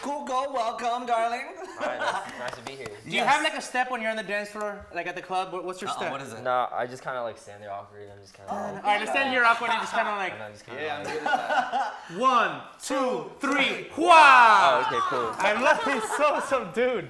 Cuco, welcome, darling. Alright, nice to be here. Do you have like a step when you're on the dance floor, like at the club? What's your step? What is it? No, I just kind of like stand there awkward. I'm just kind of. All right, let's stand here awkward and just kind of like. I'm just kind of. Yeah, I'm good at that. 1, 2, 3, wow! Oh, okay, cool. I love this so dude.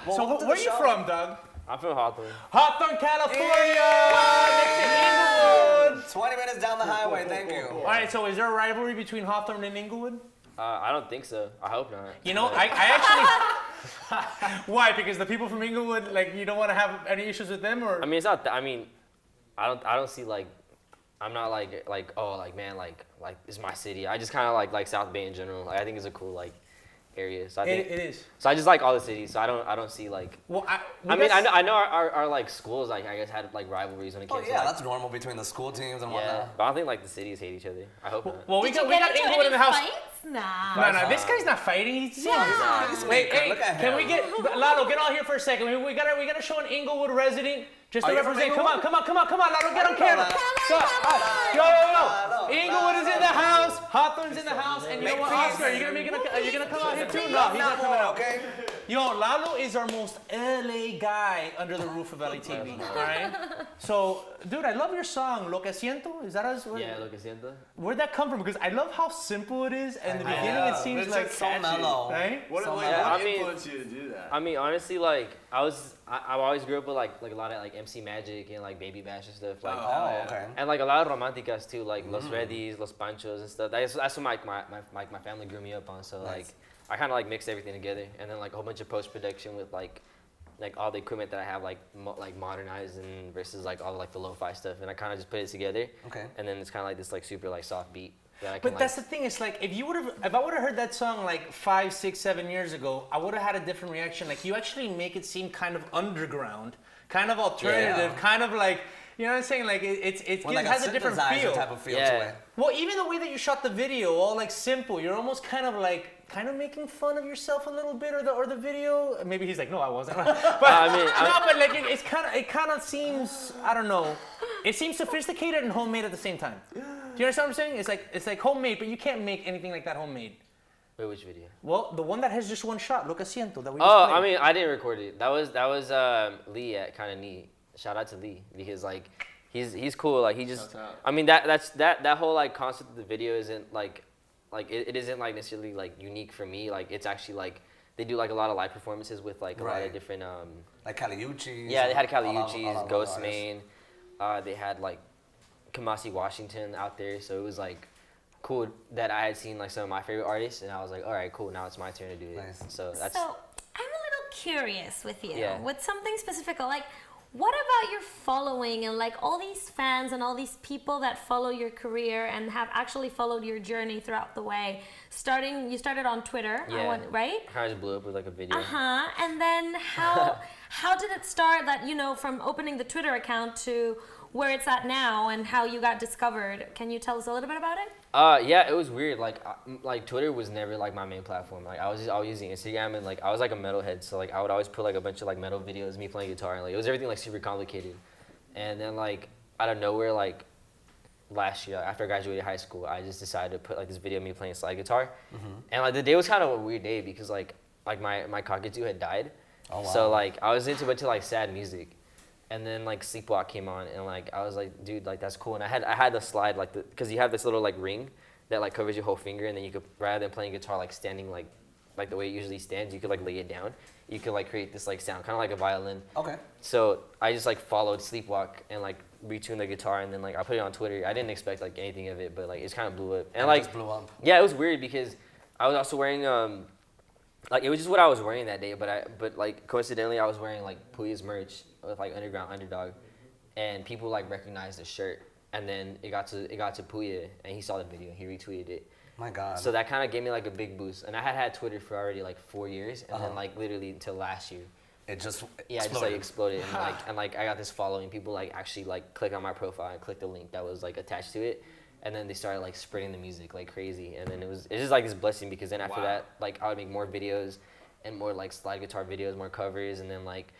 So welcome to where the are you show. from, Doug? I'm from Hawthorne. Hawthorne, California. Next to Inglewood. 20 minutes down the highway, thank you. All right, so is there a rivalry between Hawthorne and Inglewood? I don't think so. I hope not. You know, I actually. Why? Because the people from Inglewood, like, you don't want to have any issues with them, or? I mean, it's not. I mean, I don't see like. I'm not like oh like man like it's my city. I just kind of like South Bay in general. Like, I think it's a cool like area. So I think It is. So I just like all the cities. So I don't see like. Well, I know our like schools like I guess had like rivalries when it came Oh to yeah, like, that's normal between the school teams and yeah. whatnot. But I don't think like the cities hate each other. I hope not. Well, we got into Inglewood in the house. Fights? Nah. No, this guy's not fighting. He's Yeah. Wait, hey, Look at can him. we get Lalo? Get on here for a second. We gotta show an Inglewood resident just to Are you from represent. Inglewood? Come on, Lalo, get on camera. Yo. Inglewood is in the house. Hawthorne's in the house, and you know what, Oscar? Are you gonna come out here too? No, he's not coming out. Okay. Yo, Lalo is our most LA guy under the roof of LATV. All right. So, dude, I love your song "Lo Que Siento." Is that us? Yeah, lo que siento. Where'd that come from? Because I love how simple it is, and in the I beginning know. it seems It's like like So catchy. mellow. right. What, So like, yeah, what I mean- influenced you to do that? I mean, honestly, like I always grew up with like a lot of like MC Magic and like Baby Bash and stuff like. Oh, okay. And like a lot of romanticas too, like Los Redis, Los Panchos and stuff. That's what my family grew me up on. So like I kind of like mixed everything together, and then like a whole bunch of post production with like all the equipment that I have like modernized and versus like all like the lo-fi stuff, and I kind of just put it together. Okay. And then it's kind of like this like super like soft beat that I can But like. that's the thing. It's like if I would have heard that song like 5, 6, 7 years ago, I would have had a different reaction. Like you actually make it seem kind of underground, kind of alternative, Yeah. kind of like, you know what I'm saying? Like it Well, like has a different synthesizer feel. type of feel Yeah. to it. Well, even the way that you shot the video, all like simple. You're almost kind of making fun of yourself a little bit, or the video. Maybe he's like, no, I wasn't. But like it kind of seems, I don't know. It seems sophisticated and homemade at the same time. Do you understand what I'm saying? It's like homemade, but you can't make anything like that homemade. Wait, which video? Well, the one that has just one shot, Lo Que Siento, that we just Oh, played. I mean, I didn't record it. That was Lee at Kinda Neat. Shout out to Lee because like he's cool. Like he just, Shouts out. I mean that whole like concept of the video isn't like it isn't like necessarily like unique for me. Like it's actually like they do like a lot of live performances with like a lot Right. of different Like Caliucci's. yeah, they had all of Caliucci's, those Ghost artists. Main. They had like Kamasi Washington out there, so it was like cool that I had seen like some of my favorite artists, and I was like, all right, cool. Now it's my turn to do it. Nice. So that's So I'm a little curious with you, Yeah. with something specific. Like, what about your following and like all these fans and all these people that follow your career and have actually followed your journey throughout the way? You started on Twitter, Yeah. right? I kind of just blew up with like a video. And then how did it start that, from opening the Twitter account to where it's at now and how you got discovered? Can you tell us a little bit about it? Yeah, it was weird. Like Twitter was never like my main platform. Like I was using Instagram, and like I was like a metalhead, so like I would always put like a bunch of like metal videos, me playing guitar, and like it was everything like super complicated. And then like out of nowhere, like last year after I graduated high school, I just decided to put like this video of me playing slide guitar. And like the day was kind of a weird day because like my cockatoo had died. Oh, wow. So like I was into a bunch of like sad music. And then like Sleepwalk came on, and like I was like, dude, like that's cool. And I had the slide like because you have this little like ring that like covers your whole finger, and then you could, rather than playing guitar like standing like the way it usually stands, you could like lay it down. You could like create this like sound, kind of like a violin. Okay. So I just like followed Sleepwalk and like retuned the guitar, and then like I put it on Twitter. I didn't expect like anything of it, but like it's kind of blew up. And It like just blew up. yeah, it was weird because I was also wearing like it was just what I was wearing that day, but like coincidentally I was wearing like Puya's merch with like Underdog, and people like recognized the shirt, and then it got to Puya, and he saw the video, he retweeted it. My God. So that kind of gave me like a big boost, and I had Twitter for already like 4 years, and then like literally until last year. It just Yeah, it just like exploded, and like I got this following. People like actually like click on my profile and click the link that was like attached to it, and then they started like spreading the music like crazy. And then it's just like this blessing because then after that, like I would make more videos, and more like slide guitar videos, more covers, and then like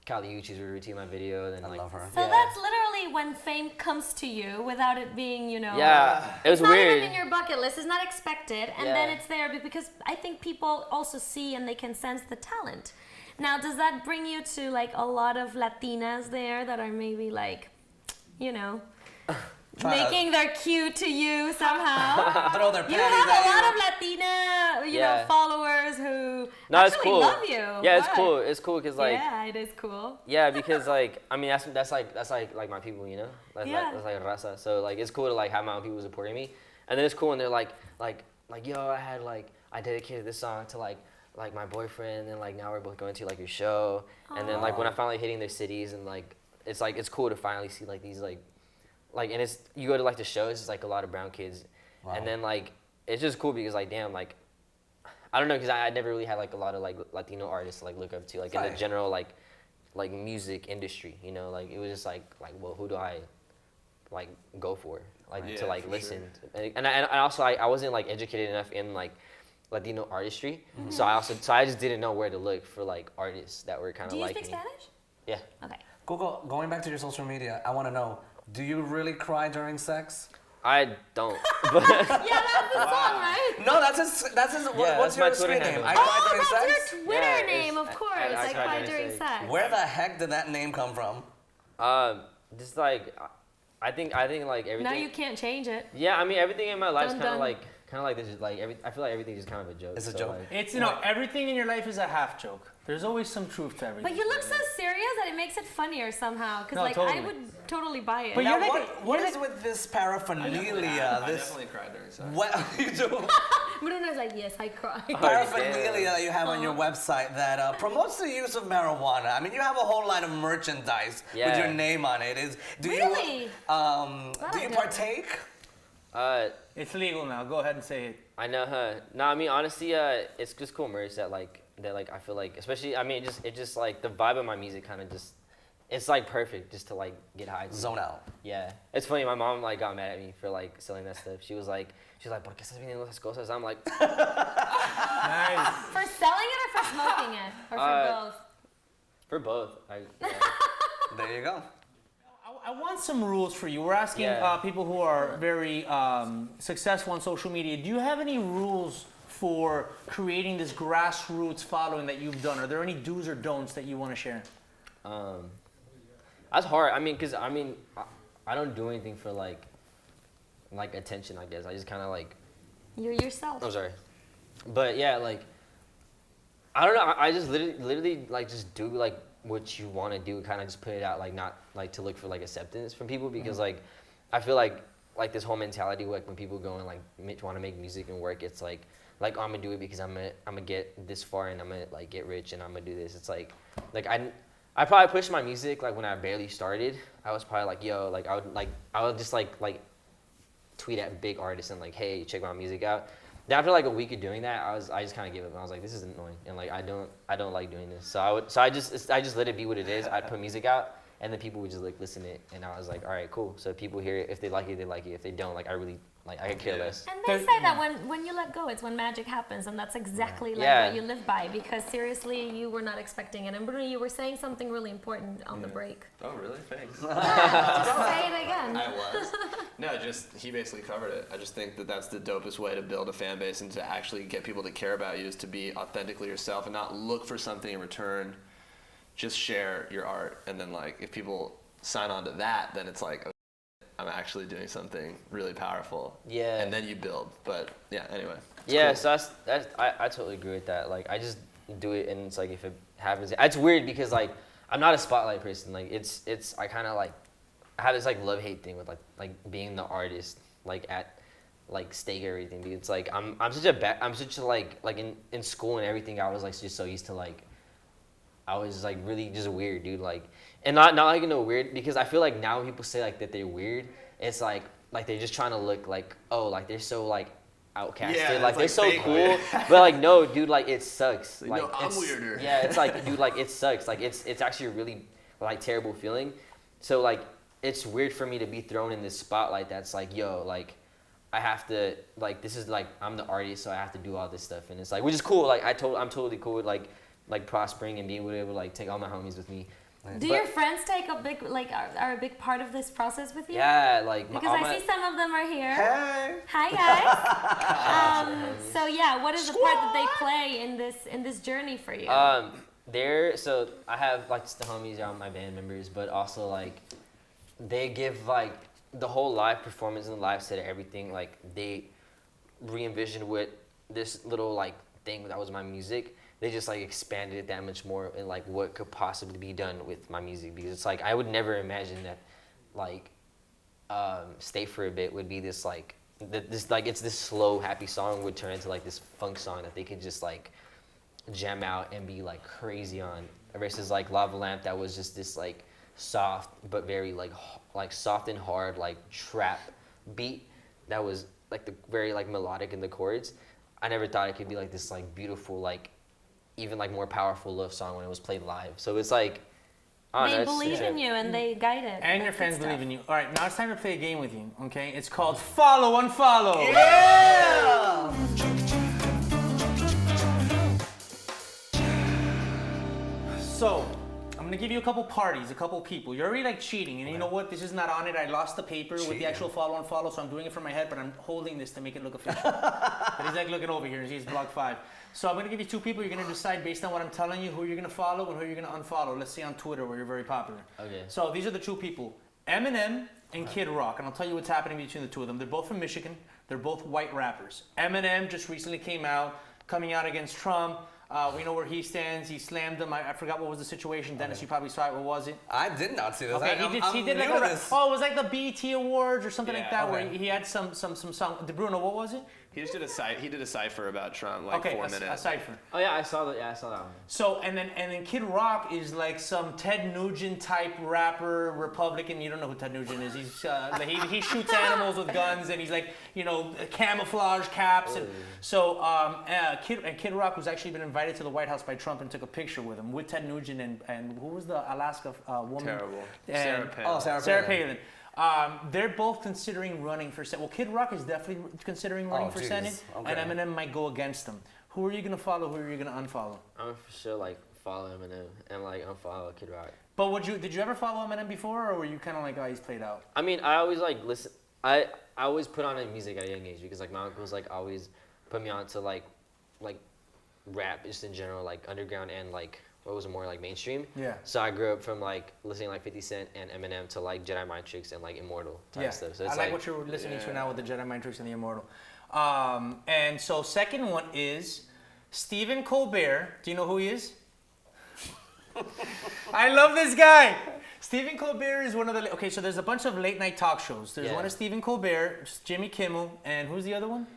Caliucci's would routine my video. And then I like love her. So that's literally funny when fame comes to you without it being, Yeah, it was it's not weird. even in your bucket list. It's not expected, and then it's there because I think people also see and they can sense the talent. Now, does that bring you to like a lot of Latinas there that are maybe like, making their cue to you somehow? Throw their You panties have at a lot you. of Latina, followers who actually cool. love you. Yeah, it's But- cool. It's cool because like. yeah, it is cool. Yeah, because like I mean that's like my people, That's Yeah. that's like raza. So like it's cool to like have my own people supporting me, and then it's cool when they're like yo, I dedicated this song to like my boyfriend, and like now we're both going to like your show, and then like when I finally hitting their cities, and like it's cool to finally see like these like and it's you go to like the shows, it's like a lot of brown kids, and then like it's just cool because like damn like I don't know because I never really had like a lot of like Latino artists to like look up to like in the general like music industry, like it was just like well, who do I like go for to like listen to? And I also I wasn't like educated enough in like Latino artistry, so I just didn't know where to look for like artists that were kind Do of you like speak me. Spanish? Yeah. Okay. Cuco, going back to your social media, I want to know, do you really cry during sex? I don't. But Yeah, that's the song, right? No, that's his. Yeah, What's that's my your Twitter screen name? handle. I cry during That's sex. your Twitter Yeah, name, it's- of course. I I cry cry during during sex. sex. Where the heck did that name come from? just like I think like everything. Now you can't change it. Yeah, I mean everything in my life's Dun, kind of dun. like this. Like I feel like everything's just kind of a joke. It's a so, joke. like- It's everything in your life is a half joke. There's always some truth to everything. But you look so serious that it makes it funnier somehow. Because No, like totally. I would totally buy it. But Now, you're like what is with this paraphernalia? I This definitely cried during sex. what you do? Bruno's like, yes, I cry. Paraphernalia that you have on your website that promotes the use of marijuana. I mean, you have a whole line of merchandise with Yeah. your name on it. Do Really? you That do I you didn't. partake? It's legal now. Go ahead and say it. I know, huh? No, I mean honestly, it's just cool merch that I feel like, especially I mean it just like the vibe of my music kind of just, it's like perfect just to like get high to. Zone out. Yeah, it's funny. My mom like got mad at me for like selling that stuff. She was like, ¿Por qué estás vendiendo esas cosas? I'm like, Nice. For selling it or for smoking it? Or for both? for both. Yeah. There you go. I want some rules for you. We're asking Yeah. people who are very successful on social media. Do you have any rules for creating this grassroots following that you've done? Are there any do's or don'ts that you want to share? That's hard. I mean, cause I don't do anything for like attention. I guess I just kind of like. You're yourself. I'm sorry, but yeah, like I don't know. I just literally like just do like what you want to do. Kind of just put it out, like not like to look for like acceptance from people because like I feel like this whole mentality like when people go and like want to make music and work, it's like oh, I'm gonna do it because I'm gonna get this far and I'm gonna like get rich and I'm gonna do this. It's like I probably pushed my music like when I barely started. I was probably like, yo, like I would just like tweet at big artists and like, hey, check my music out. Then after like a week of doing that, I just kind of gave up and I was like, this is annoying and like I don't like doing this. So I just let it be what it is. I'd put music out and then people would just like listen to it and I was like, all right, cool. So if people hear it, if they like it, they like it. If they don't, like I could care less. And they say that when you let go, it's when magic happens, and that's exactly like Yeah. what you live by. Because seriously, you were not expecting it. And Bruno, you were saying something really important on the break. Oh, really? Thanks. Just say it again. I was. No, just he basically covered it. I just think that that's the dopest way to build a fan base and to actually get people to care about you is to be authentically yourself and not look for something in return. Just share your art, and then like if people sign on to that, then it's like, I'm actually doing something really powerful. Yeah. And then you build. But yeah, anyway. Yeah, Cool. so I totally agree with that. Like I just do it and it's like if it happens, it's weird because like I'm not a spotlight person. Like it's I kind of like I have this like love-hate thing with like being the artist like at like stake everything, dude. It's like I'm such a like in school and everything I was like just so used to like I was like really just weird, dude. Like and not like weird because I feel like now when people say like that they're weird, it's like they're just trying to look like oh like they're so like outcasted, Yeah, like it's, they're like, so fake cool, weird. but like no, dude, like it sucks. Like, no, I'm it's, weirder. Yeah, it's like dude, like it sucks. Like it's actually a really like terrible feeling. So like it's weird for me to be thrown in this spotlight that's like yo like I have to like this is like I'm the artist so I have to do all this stuff and it's like which is cool. Like I'm totally cool with like prospering and being able to like take all my homies with me. Do your friends take a big, are a big part of this process with you? Yeah, like Because I see some of them are here. Hey. Hi guys. So yeah, what is the part that they play in this journey for you? So I have like just the homies around my band members, but also like they give like the whole live performance and the live set of everything. Like they re-envisioned with this little like thing that was my music. They just like expanded it that much more and like what could possibly be done with my music, because it's like I would never imagine that like Stay for a Bit would be this like this like it's this slow happy song would turn into like this funk song that they could just like jam out and be like crazy on, versus like Lava Lamp that was just this like soft but very like soft and hard like trap beat that was like the very like melodic in the chords. I never thought it could be like this like beautiful like even like more powerful love song when it was played live. So it's like they believe in you and they guide it. And your fans believe in you. All right, now it's time to play a game with you. Okay, it's called Follow Unfollow. Yeah! So, I'm gonna give you a couple parties, a couple people. You're already like cheating, and you know what? This is not on it. I lost the paper with the actual follow and follow, so I'm doing it from my head, but I'm holding this to make it look official. But he's like looking over here, and he's block 5. So I'm gonna give you 2 people. You're gonna decide based on what I'm telling you who you're gonna follow and who you're gonna unfollow. Let's say on Twitter where you're very popular. Okay. So these are the 2 people: Eminem and Kid Rock, and I'll tell you what's happening between the 2 of them. They're both from Michigan. They're both white rappers. Eminem just recently coming out against Trump. We know where he stands. He slammed him. I forgot what was the situation. Dennis, you probably saw it. What was it? I did not see this. Okay, he did like new to this. it was like the BET Awards or something like that, okay. where he had some song. Bruno, what was it? He just did a cipher about Trump, like 4 minutes. a cipher. Oh yeah, I saw that. Yeah, I saw that one. So and then Kid Rock is like some Ted Nugent type rapper, Republican. You don't know who Ted Nugent is. He's he shoots animals with guns, and he's like camouflage caps. And so Kid Rock was actually been invited to the White House by Trump and took a picture with him with Ted Nugent and who was the Alaska woman? Terrible. And, Sarah Palin. They're both considering running for Senate. Well, Kid Rock is definitely considering running for Senate, and Eminem might go against him. Who are you gonna follow? Who are you gonna unfollow? I'm for sure like follow Eminem and like unfollow Kid Rock. But did you ever follow Eminem before, or were you kind of like, oh, he's played out? I mean, I always like listen. I always put on music at a young age because like my uncles like always put me on to like rap just in general, like underground and like what was more like mainstream. Yeah. So I grew up from like listening like 50 Cent and Eminem to like Jedi Mind Tricks and like Immortal type stuff. So it's I like what you're listening to now with the Jedi Mind Tricks and the Immortal. And so second one is Stephen Colbert. Do you know who he is? I love this guy. Stephen Colbert is one of the... Okay, so there's a bunch of late night talk shows. There's one of Stephen Colbert, Jimmy Kimmel, and who's the other one?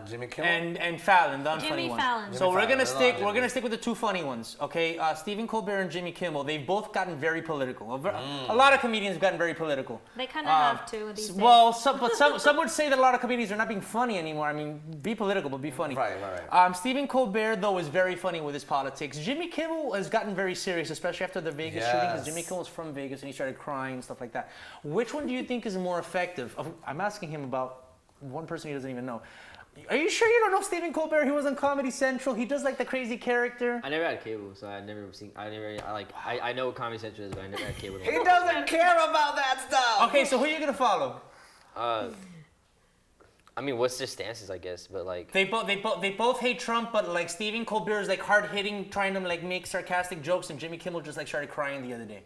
Jimmy Kimmel. And Fallon, the unfunny Jimmy one. Fallon. So Jimmy we're gonna Fallon. stick with the 2 funny ones, okay? Stephen Colbert and Jimmy Kimmel. They've both gotten very political. A lot of comedians have gotten very political. They kind of have to these days. Well, some would say that a lot of comedians are not being funny anymore. I mean, be political, but be funny. Right. Stephen Colbert, though, is very funny with his politics. Jimmy Kimmel has gotten very serious, especially after the Vegas shooting, because Jimmy Kimmel was from Vegas and he started crying and stuff like that. Which one do you think is more effective? I'm asking him about one person he doesn't even know. Are you sure you don't know Stephen Colbert? He was on Comedy Central. He does like the crazy character. I never had cable, so I know what Comedy Central is, but I never had cable. He doesn't care about that stuff. Okay, so who are you gonna follow? I mean, what's their stances, I guess, but like They both hate Trump, but like Stephen Colbert is like hard hitting, trying to like make sarcastic jokes, and Jimmy Kimmel just like started crying the other day.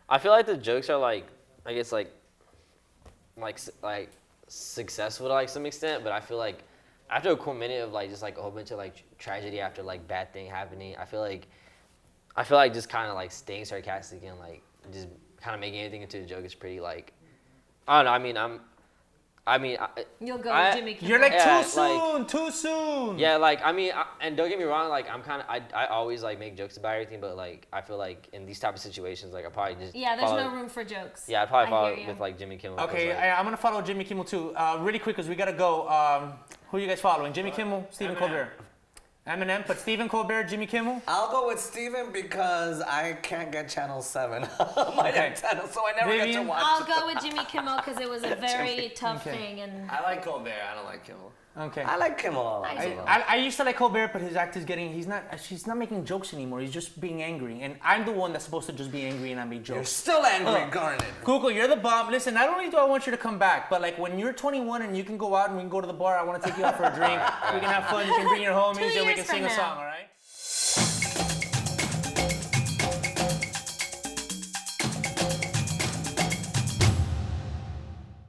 I feel like the jokes are like, I guess like successful to like some extent, but I feel like after a cool minute of like just like a whole bunch of like tragedy after like bad thing happening, I feel like just kind of like staying sarcastic and like just kind of making anything into a joke is pretty like, I don't know. You'll go with Jimmy Kimmel. You're like Yeah, too soon. Yeah, like and don't get me wrong, like I always like make jokes about everything, but like I feel like in these type of situations, like I probably just there's no room for jokes. Yeah, I'd probably follow hear you. with like Jimmy Kimmel. Okay, Like, I'm gonna follow Jimmy Kimmel too. Really quick, cause we gotta go. Who are you guys following? Jimmy Kimmel, Stephen Colbert. Eminem, but Stephen Colbert, Jimmy Kimmel. I'll go with Steven because I can't get Channel 7 on my antenna, so I never get to watch I'll it. go with Jimmy Kimmel because it was a very tough thing. And I like Colbert. I don't like Kimmel. Okay. I like him a lot. I used to like Colbert, but his act is she's not making jokes anymore. He's just being angry. And I'm the one that's supposed to just be angry and not make jokes. You're still angry, Garnet. Cuco, you're the bomb. Listen, not only do I want you to come back, but like when you're 21 and you can go out and we can go to the bar, I want to take you out for a drink. We can have fun. You can bring your homies and we can sing a song, all right?